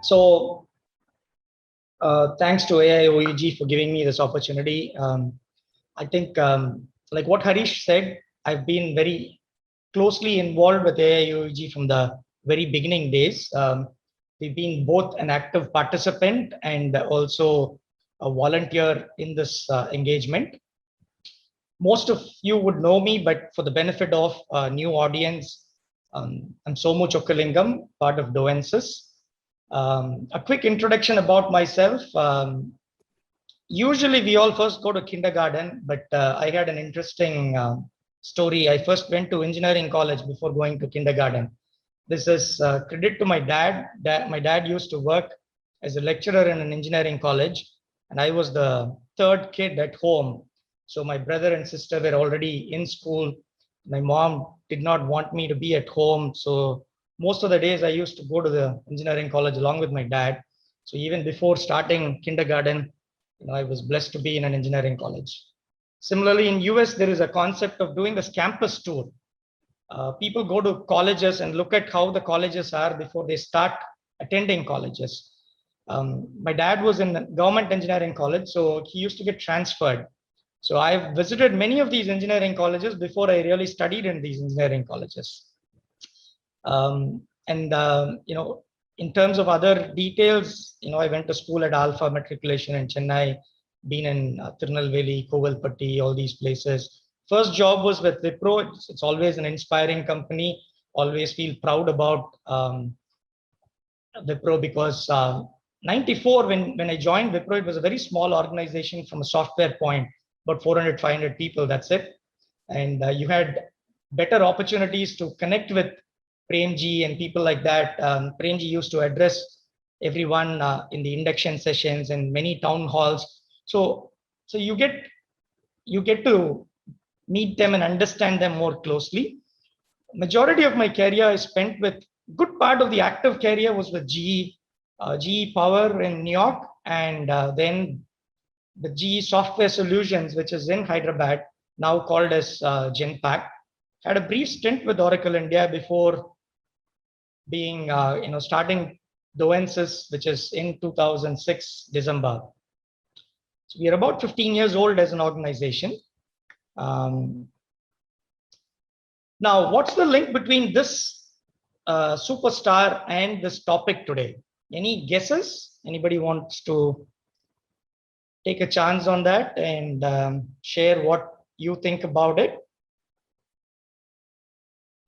So thanks to AIOUG for giving me this opportunity. I think like what Harish said, I've been very closely involved with AIOUG from the very beginning days. We've been both an active participant and also a volunteer in this engagement. Most of you would know me, but for the benefit of a new audience, I'm Somu Chockalingam, part of Doyensys. A quick introduction about myself. Usually we all first go to kindergarten, but I had an interesting story. I first went to engineering college before going to kindergarten. This is credit to my dad. My dad used to work as a lecturer in an engineering college, and I was the third kid at home. So my brother and sister were already in school. My mom did not want me to be at home. So most of the days I used to go to the engineering college along with my dad. So even before starting kindergarten, I was blessed to be in an engineering college. Similarly, in US, there is a concept of doing this campus tour. People go to colleges and look at how the colleges are before they start attending colleges. My dad was in government engineering college, so he used to get transferred. So I've visited many of these engineering colleges before I really studied in these engineering colleges. In terms of other details, I went to school at Alpha Matriculation in Chennai, been in Tirunelveli, Kovalpatti, all these places. First job was with Wipro. It's always an inspiring company. Always feel proud about Wipro because 94, when I joined Wipro, it was a very small organization from a software point, about 400, 500 people, that's it. And you had better opportunities to connect with Premji and people like that. Premji used to address everyone in the induction sessions and many town halls. So you get to meet them and understand them more closely. Majority of my career I spent with, good part of the active career was with GE Power in New York, and then the GE Software Solutions, which is in Hyderabad, now called as Genpact. Had a brief stint with Oracle India before being, starting Doyensys, which is in 2006, December. So we are about 15 years old as an organization. Now, what's the link between this superstar and this topic today? Any guesses? Anybody wants to take a chance on that and share what you think about it?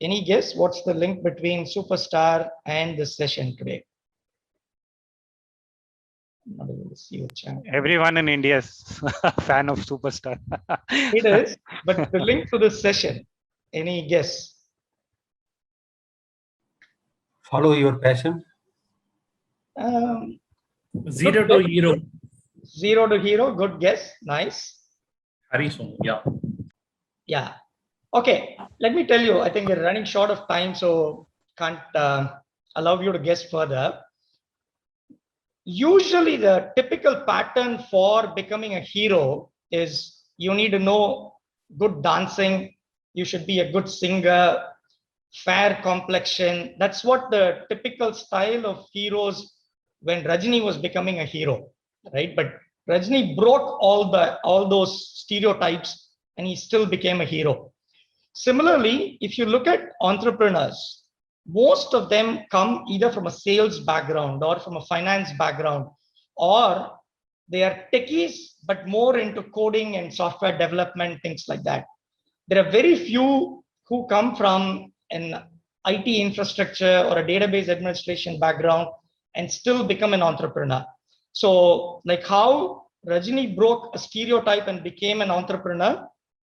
Any guess what's the link between superstar and this session today? I'm not able to see your channel. Everyone in India is a fan of superstar. It is, but the link to this session, any guess? Follow your passion. Zero to hero. Zero to hero, good guess, nice. Harisomu, yeah. Yeah. Okay, let me tell you, I think we're running short of time, so can't allow you to guess further. Usually the typical pattern for becoming a hero is you need to know good dancing, you should be a good singer, fair complexion. That's what the typical style of heroes when Rajini was becoming a hero, right? But Rajini broke all those stereotypes and he still became a hero. Similarly, if you look at entrepreneurs, most of them come either from a sales background or from a finance background, or they are techies, but more into coding and software development, things like that. There are very few who come from an IT infrastructure or a database administration background and still become an entrepreneur. So like how Rajini broke a stereotype and became an entrepreneur,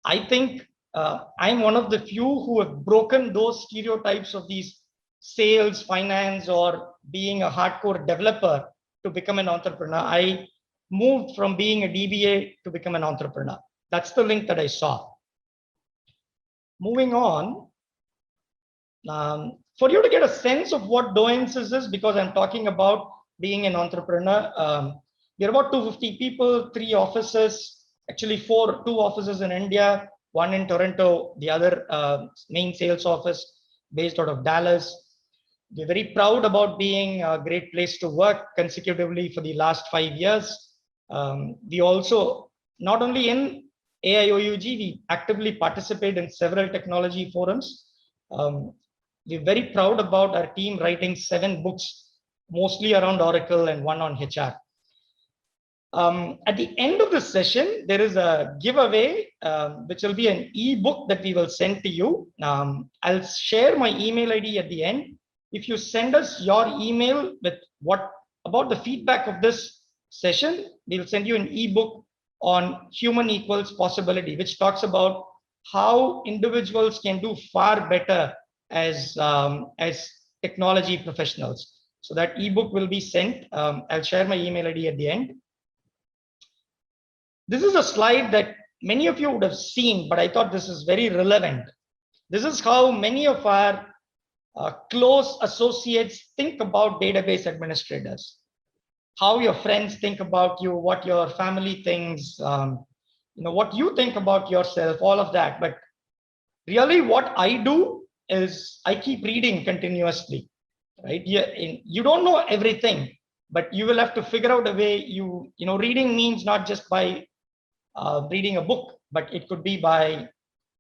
I think I'm one of the few who have broken those stereotypes of these sales, finance, or being a hardcore developer to become an entrepreneur. I moved from being a DBA to become an entrepreneur. That's the link that I saw. Moving on, for you to get a sense of what Doyensys is, because I'm talking about being an entrepreneur, we're about 250 people, 3 offices, actually 2 offices in India, 1 in Toronto, the other main sales office based out of Dallas. We're very proud about being a great place to work consecutively for the last 5 years. We also, not only in AIOUG, we actively participate in several technology forums. We're very proud about our team writing 7 books, mostly around Oracle and 1 on HR. At the end of the session, there is a giveaway, which will be an ebook that we will send to you. I'll share my email ID at the end. If you send us your email with what about the feedback of this session, we'll send you an ebook on human equals possibility, which talks about how individuals can do far better as technology professionals. So that ebook will be sent. I'll share my email ID at the end. This is a slide that many of you would have seen, but I thought this is very relevant. This is how many of our close associates think about database administrators, how your friends think about you, what your family thinks, what you think about yourself, all of that. But really what I do is I keep reading continuously, right? You don't know everything, but you will have to figure out a way. Reading means not just by reading a book, but it could be by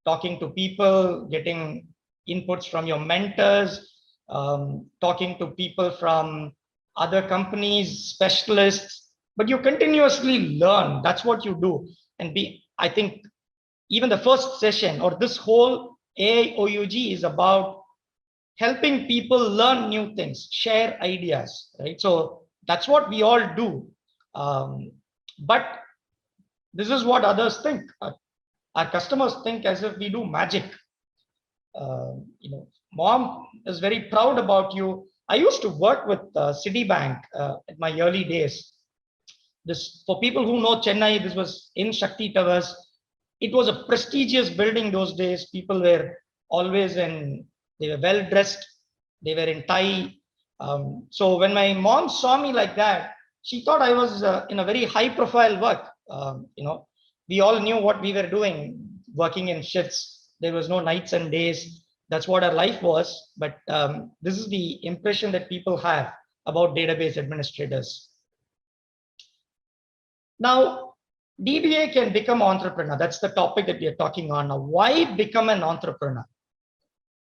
talking to people, getting inputs from your mentors, talking to people from other companies, specialists, but you continuously learn. That's what you do. And I think even the first session or this whole AIOUG is about helping people learn new things, share ideas, right? So that's what we all do. But this is what others think. Our customers think as if we do magic. Mom is very proud about you. I used to work with Citibank at my early days. This, for people who know Chennai, this was in Shakti Towers. It was a prestigious building those days. People were always they were well dressed. They were in tie. So when my mom saw me like that, she thought I was in a very high profile work. We all knew what we were doing, working in shifts. There was no nights and days. That's what our life was. But this is the impression that people have about database administrators. Now, DBA can become entrepreneur. That's the topic that we are talking on now. Why become an entrepreneur?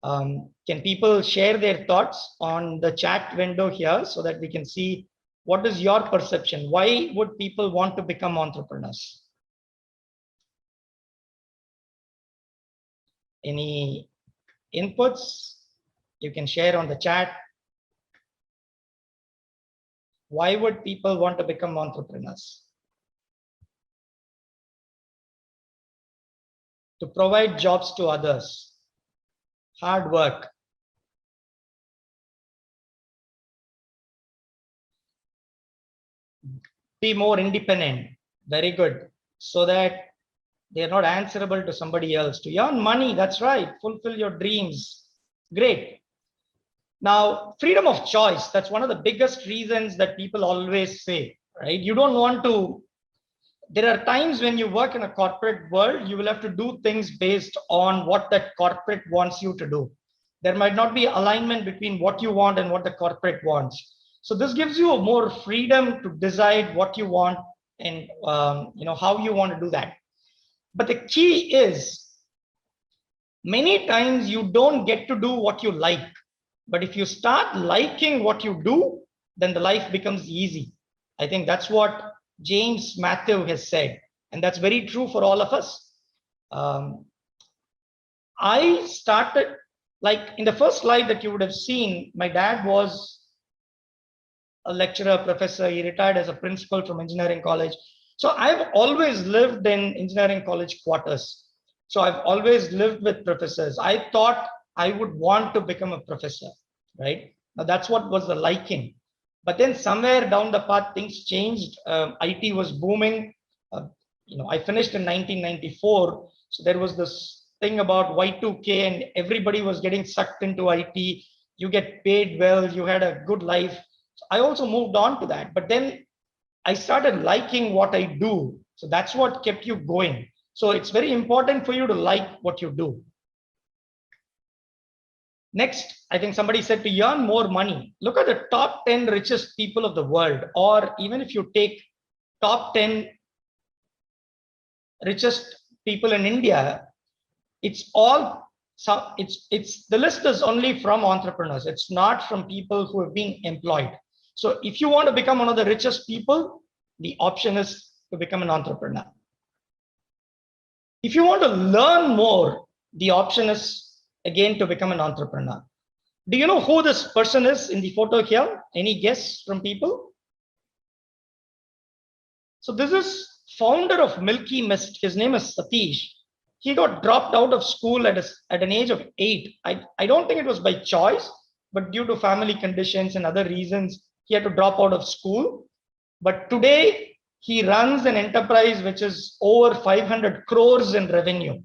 Can people share their thoughts on the chat window here so that we can see what is your perception? Why would people want to become entrepreneurs? Any inputs you can share on the chat? Why would people want to become entrepreneurs? To provide jobs to others. Hard work. Be more independent. Very good. So that they're not answerable to somebody else. To earn money, that's right. Fulfill your dreams. Great. Now, freedom of choice. That's one of the biggest reasons that people always say, right? You don't want to. There are times when you work in a corporate world, you will have to do things based on what that corporate wants you to do. There might not be alignment between what you want and what the corporate wants. So this gives you more freedom to decide what you want and how you want to do that. But the key is, many times you don't get to do what you like. But if you start liking what you do, then the life becomes easy. I think that's what James Matthew has said. And that's very true for all of us. I started, like in the first slide that you would have seen, my dad was a lecturer, professor. He retired as a principal from engineering college. So I've always lived in engineering college quarters. So I've always lived with professors. I thought I would want to become a professor, right? Now that's what was the liking. But then somewhere down the path, things changed. IT was booming. I finished in 1994. So there was this thing about Y2K and everybody was getting sucked into IT. You get paid well, you had a good life. So I also moved on to that. But then I started liking what I do. So that's what kept you going. So it's very important for you to like what you do. Next, I think somebody said to earn more money. Look at the top 10 richest people of the world, or even if you take top 10 richest people in India, it's all, so it's the list is only from entrepreneurs. It's not from people who have been employed. So if you want to become one of the richest people, the option is to become an entrepreneur. If you want to learn more, the option is again to become an entrepreneur. Do you know who this person is in the photo here? Any guess from people? So this is founder of Milky Mist. His name is Satish. He got dropped out of school at an age of 8. I don't think it was by choice, but due to family conditions and other reasons, he had to drop out of school. But today, he runs an enterprise which is over 500 crores in revenue,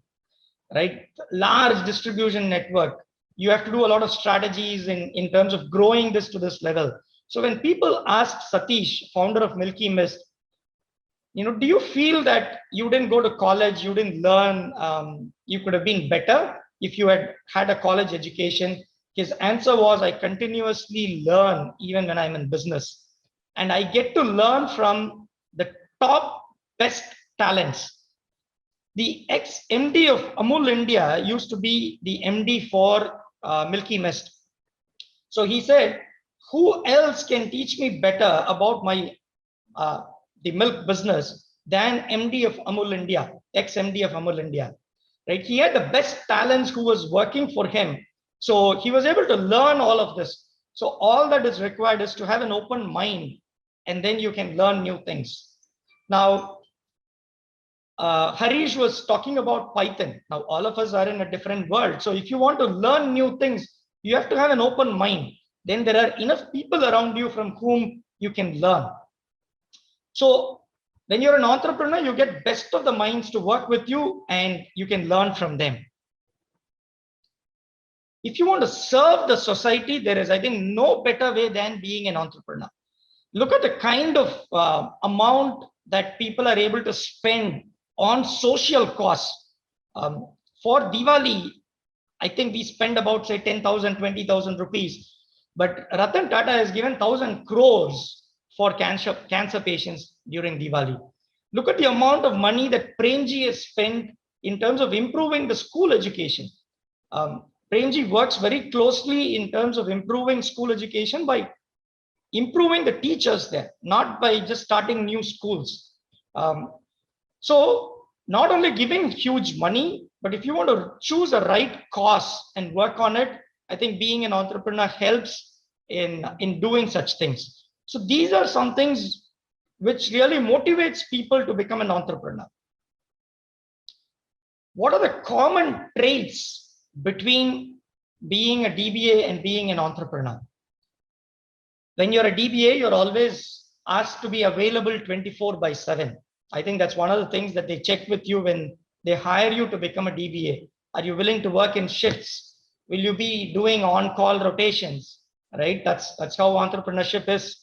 right? Large distribution network. You have to do a lot of strategies in terms of growing this to this level. So when people ask Satish, founder of Milky Mist, do you feel that you didn't go to college, you didn't learn, you could have been better if you had had a college education? His answer was, I continuously learn even when I'm in business. And I get to learn from the top best talents. The ex-MD of Amul India used to be the MD for Milky Mist. So he said, who else can teach me better about my the milk business than MD of Amul India, ex-MD of Amul India, right? He had the best talents who was working for him. So he was able to learn all of this. So all that is required is to have an open mind, and then you can learn new things. Now, Harish was talking about Python. Now, all of us are in a different world. So if you want to learn new things, you have to have an open mind. Then there are enough people around you from whom you can learn. So when you're an entrepreneur, you get best of the minds to work with you and you can learn from them. If you want to serve the society, there is, I think, no better way than being an entrepreneur. Look at the kind of amount that people are able to spend on social costs. For Diwali, I think we spend about, say, 10,000, 20,000 rupees. But Ratan Tata has given 1,000 crores for cancer patients during Diwali. Look at the amount of money that Premji has spent in terms of improving the school education. Premji works very closely in terms of improving school education by improving the teachers there, not by just starting new schools. So not only giving huge money, but if you want to choose a right cause and work on it, I think being an entrepreneur helps in doing such things. So these are some things which really motivates people to become an entrepreneur. What are the common traits between being a DBA and being an entrepreneur? When you're a DBA, you're always asked to be available 24/7. I think that's one of the things that they check with you when they hire you to become a DBA. Are you willing to work in shifts? Will you be doing on-call rotations? Right? That's how entrepreneurship is.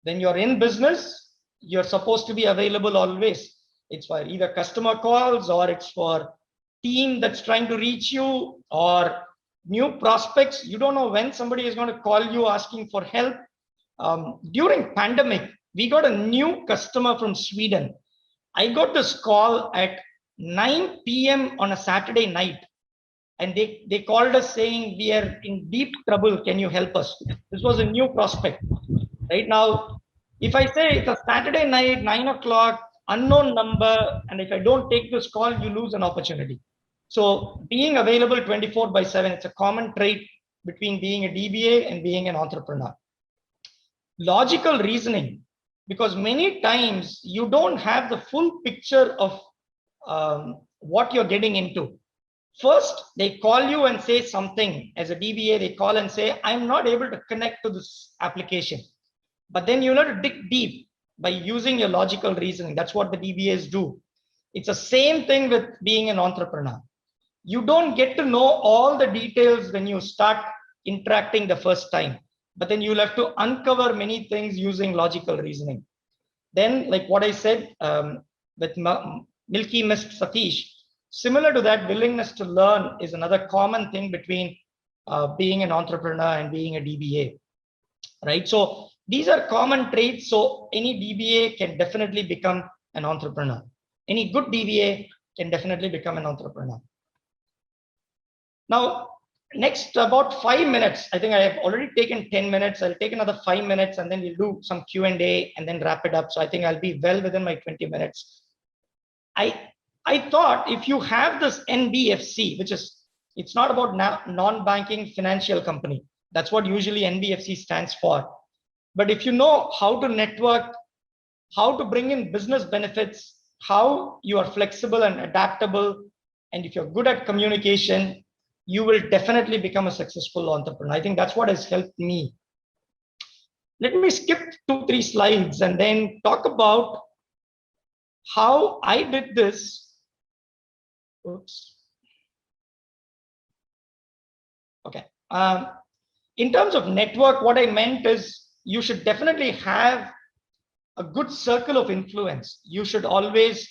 When you're in business, you're supposed to be available always. It's for either customer calls, or it's for team that's trying to reach you, or new prospects. You don't know when somebody is going to call you asking for help. During pandemic, we got a new customer from Sweden. I got this call at 9 p.m. on a Saturday night. And they called us saying, we are in deep trouble. Can you help us? This was a new prospect. Right now, if I say it's a Saturday night, 9 o'clock, unknown number, and if I don't take this call, you lose an opportunity. So being available 24/7, it's a common trait between being a DBA and being an entrepreneur. Logical reasoning, because many times you don't have the full picture of what you're getting into. First, they call you and say something. As a DBA, they call and say, I'm not able to connect to this application. But then you have to dig deep by using your logical reasoning. That's what the DBAs do. It's the same thing with being an entrepreneur. You don't get to know all the details when you start interacting the first time, but then you'll have to uncover many things using logical reasoning. Then, like what I said with Milky Mist Satish, similar to that, willingness to learn is another common thing between being an entrepreneur and being a DBA, right? So these are common traits. So any DBA can definitely become an entrepreneur. Any good DBA can definitely become an entrepreneur. Now, next about 5 minutes, I think I have already taken 10 minutes. I'll take another 5 minutes and then we'll do some Q&A and then wrap it up. So I think I'll be well within my 20 minutes. I thought if you have this NBFC, which is, it's not about non-banking financial company. That's what usually NBFC stands for. But if you know how to network, how to bring in business benefits, how you are flexible and adaptable, and if you're good at communication, you will definitely become a successful entrepreneur. I think that's what has helped me. Let me skip 2-3 slides and then talk about how I did this. Oops. Okay. In terms of network, what I meant is you should definitely have a good circle of influence. You should always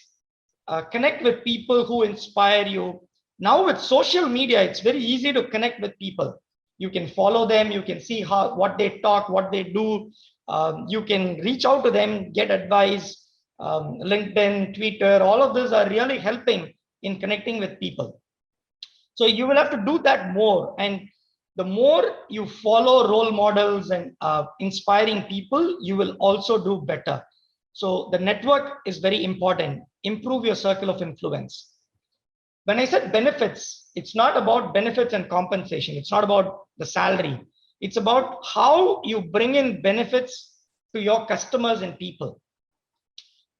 connect with people who inspire you. Now with social media, it's very easy to connect with people. You can follow them. You can see what they talk, what they do. You can reach out to them, get advice. LinkedIn, Twitter, all of these are really helping in connecting with people. So you will have to do that more. And the more you follow role models and inspiring people, you will also do better. So the network is very important. Improve your circle of influence. When I said benefits, it's not about benefits and compensation. It's not about the salary. It's about how you bring in benefits to your customers and people.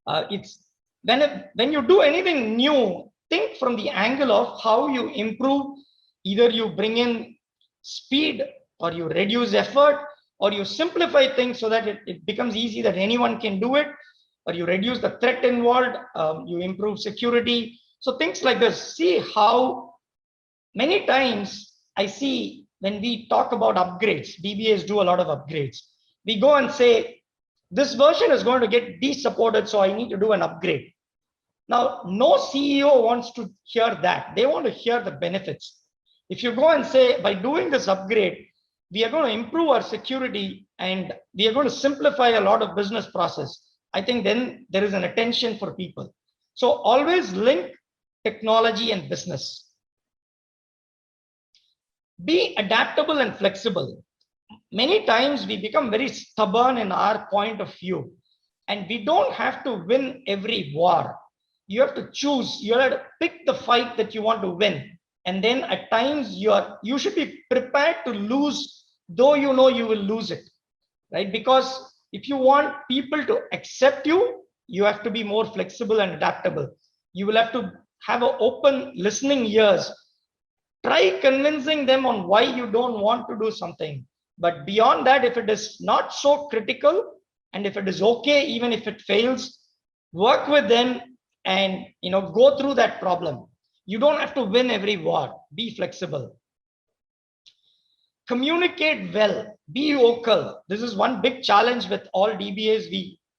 It's when you do anything new, think from the angle of how you improve. Either you bring in speed, or you reduce effort, or you simplify things so that it becomes easy that anyone can do it, or you reduce the threat involved, you improve security. So things like this. See how many times I see when we talk about upgrades, DBAs do a lot of upgrades. We go and say, this version is going to get de-supported, so I need to do an upgrade. Now, no CEO wants to hear that. They want to hear the benefits. If you go and say, by doing this upgrade, we are going to improve our security and we are going to simplify a lot of business process, I think then there is an attention for people. So always link technology and business. Be adaptable and flexible. Many times we become very stubborn in our point of view, and we don't have to win every war. You have to choose. You have to pick the fight that you want to win, and then at times you should be prepared to lose, though you know you will lose it, right? Because if you want people to accept you, you have to be more flexible and adaptable. You will have to have an open listening ears. Try convincing them on why you don't want to do something. But beyond that, if it is not so critical, and if it is okay, even if it fails, work with them and go through that problem. You don't have to win every war. Be flexible. Communicate well. Be vocal. This is one big challenge with all DBAs.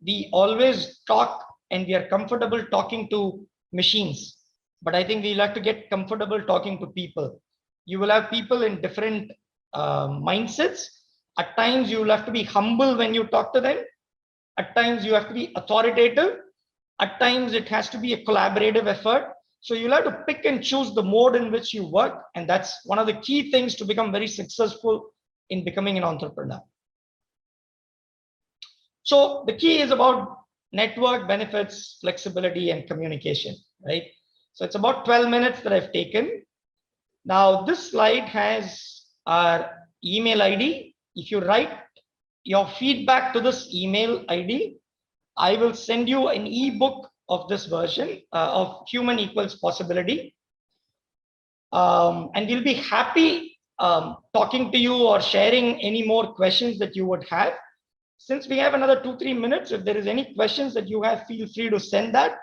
We always talk and we are comfortable talking to machines. But I think we'll have to get comfortable talking to people. You will have people in different mindsets. At times you will have to be humble when you talk to them. At times you have to be authoritative. At times it has to be a collaborative effort. So you'll have to pick and choose the mode in which you work. And that's one of the key things to become very successful in becoming an entrepreneur. So the key is about network, benefits, flexibility, and communication, right? So it's about 12 minutes that I've taken. Now this slide has our email ID. If you write your feedback to this email ID, I will send you an ebook of this version of Human Equals Possibility. And we'll be happy talking to you or sharing any more questions that you would have. Since we have another 2-3 minutes, if there is any questions that you have, feel free to send that.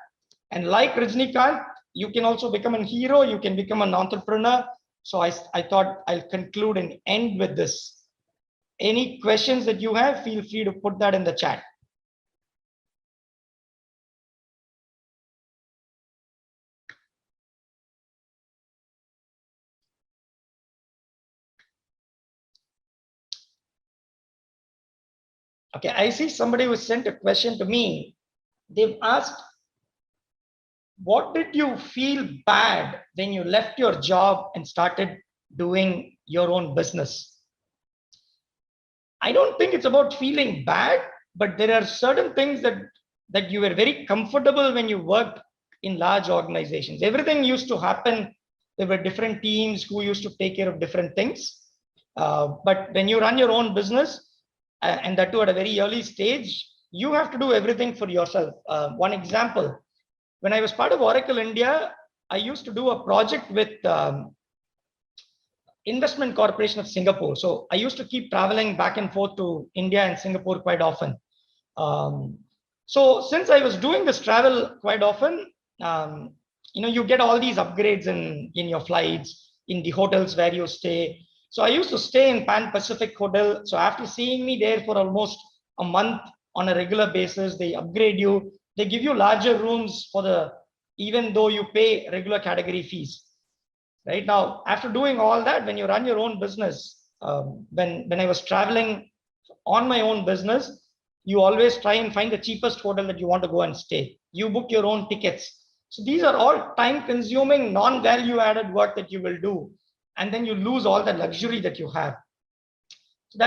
And like Rajnikant, you can also become a hero. You can become an entrepreneur. So I thought I'll conclude and end with this. Any questions that you have, feel free to put that in the chat. Okay, I see somebody who sent a question to me. They've asked, what did you feel bad when you left your job and started doing your own business? I don't think it's about feeling bad, but there are certain things that you were very comfortable when you worked in large organizations. Everything used to happen. There were different teams who used to take care of different things. But when you run your own business, and that too at a very early stage, you have to do everything for yourself. One example, when I was part of Oracle India, I used to do a project with Investment Corporation of Singapore. So I used to keep traveling back and forth to India and Singapore quite often. So since I was doing this travel quite often, you get all these upgrades in your flights, in the hotels where you stay. So I used to stay in Pan Pacific Hotel. So after seeing me there for almost a month on a regular basis, they upgrade you. They give you larger rooms even though you pay regular category fees. Right now, after doing all that, when you run your own business, when I was traveling on my own business, you always try and find the cheapest hotel that you want to go and stay. You book your own tickets. So these are all time-consuming, non-value added work that you will do. And then you lose all the luxury that you have. So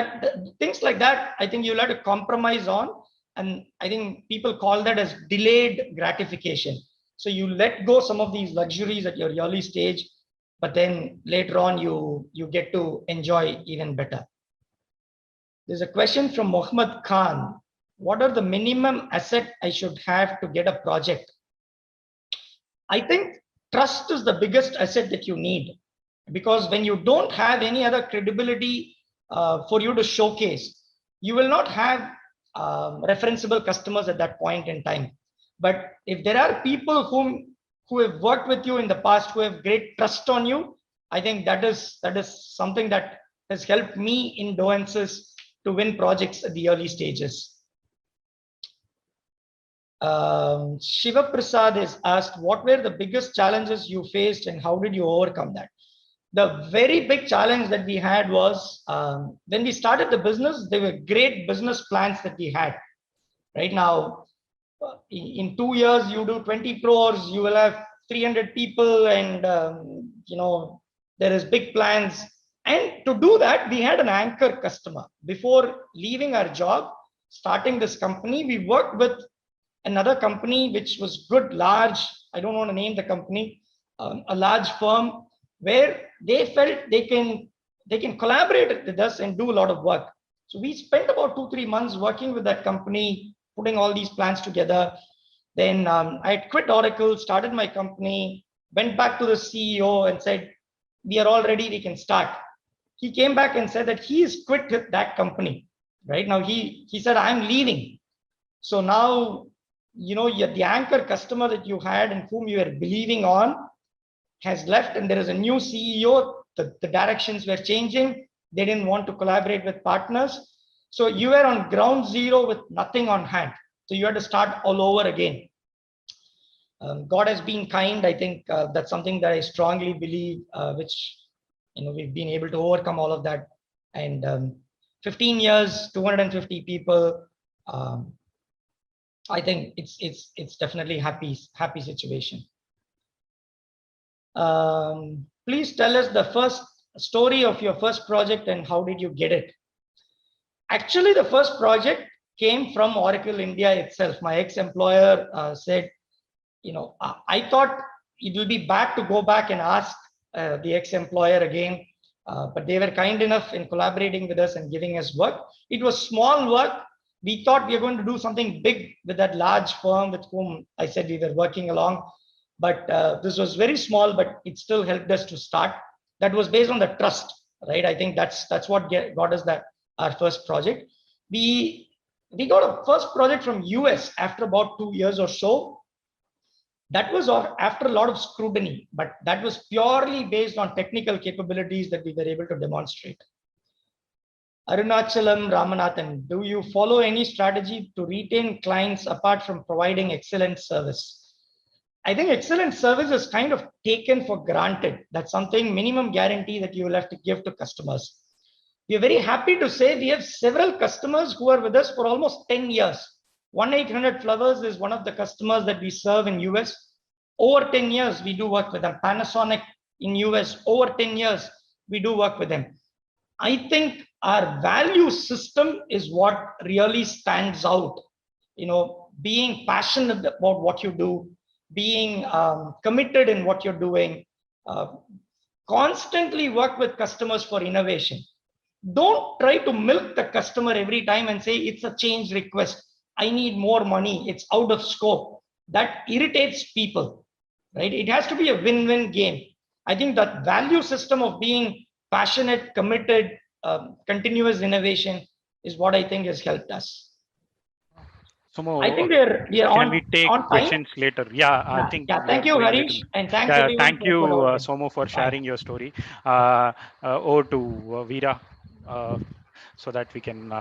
things like that, I think you'll have to compromise on. And I think people call that as delayed gratification. So you let go some of these luxuries at your early stage, but then later on you get to enjoy even better. There's a question from Mohammed Khan. What are the minimum asset I should have to get a project? I think trust is the biggest asset that you need, because when you don't have any other credibility for you to showcase, you will not have referenceable customers at that point in time. But if there are people who have worked with you in the past, who have great trust on you, I think that is something that has helped me in Doyensys to win projects at the early stages. Shiva Prasad is asked, what were the biggest challenges you faced and how did you overcome that? The very big challenge that we had was when we started the business, there were great business plans that we had. Right now, in 2 years, you do 20 crores, you will have 300 people, and there is big plans. And to do that, we had an anchor customer. Before leaving our job, starting this company, we worked with another company which was good, large. I don't want to name the company, a large firm where they felt they can collaborate with us and do a lot of work. So we spent about 2-3 months working with that company, putting all these plans together. Then I had quit Oracle, started my company, went back to the CEO and said, we are all ready, we can start. He came back and said that he is quit that company. Right now, he said, I'm leaving. So now, the anchor customer that you had and whom you were believing on has left, and there is a new CEO. The directions were changing. They didn't want to collaborate with partners. So you were on ground zero with nothing on hand. So you had to start all over again. God has been kind. I think that's something that I strongly believe, which we've been able to overcome all of that. And 15 years, 250 people. I think it's definitely happy situation. Please tell us the first story of your first project and how did you get it? Actually, the first project came from Oracle India itself. My ex-employer said, I thought it will be bad to go back and ask the ex-employer again, but they were kind enough in collaborating with us and giving us work. It was small work. We thought we were going to do something big with that large firm with whom I said we were working along. But this was very small, but it still helped us to start. That was based on the trust, right? I think that's what got us our first project. We got a first project from US after about 2 years or so. That was after a lot of scrutiny, but that was purely based on technical capabilities that we were able to demonstrate. Arunachalam Ramanathan, do you follow any strategy to retain clients apart from providing excellent service? I think excellent service is kind of taken for granted. That's something minimum guarantee that you will have to give to customers. We are very happy to say we have several customers who are with us for almost 10 years. 1-800-Flowers is one of the customers that we serve in US. Over 10 years, we do work with them. Panasonic in US, over 10 years, we do work with them. I think our value system is what really stands out. Being passionate about what you do, being committed in what you're doing, constantly work with customers for innovation. Don't try to milk the customer every time and say it's a change request. I need more money. It's out of scope. That irritates people, right? It has to be a win-win game. I think that value system of being passionate, committed, continuous innovation is what I think has helped us. Somu, I think we are can on, we take on time. questions later? Yeah, I think. Yeah, thank you, Harish, and thanks everyone. Thank you, for Somu, for sharing your story. Over to Veera, so that we can.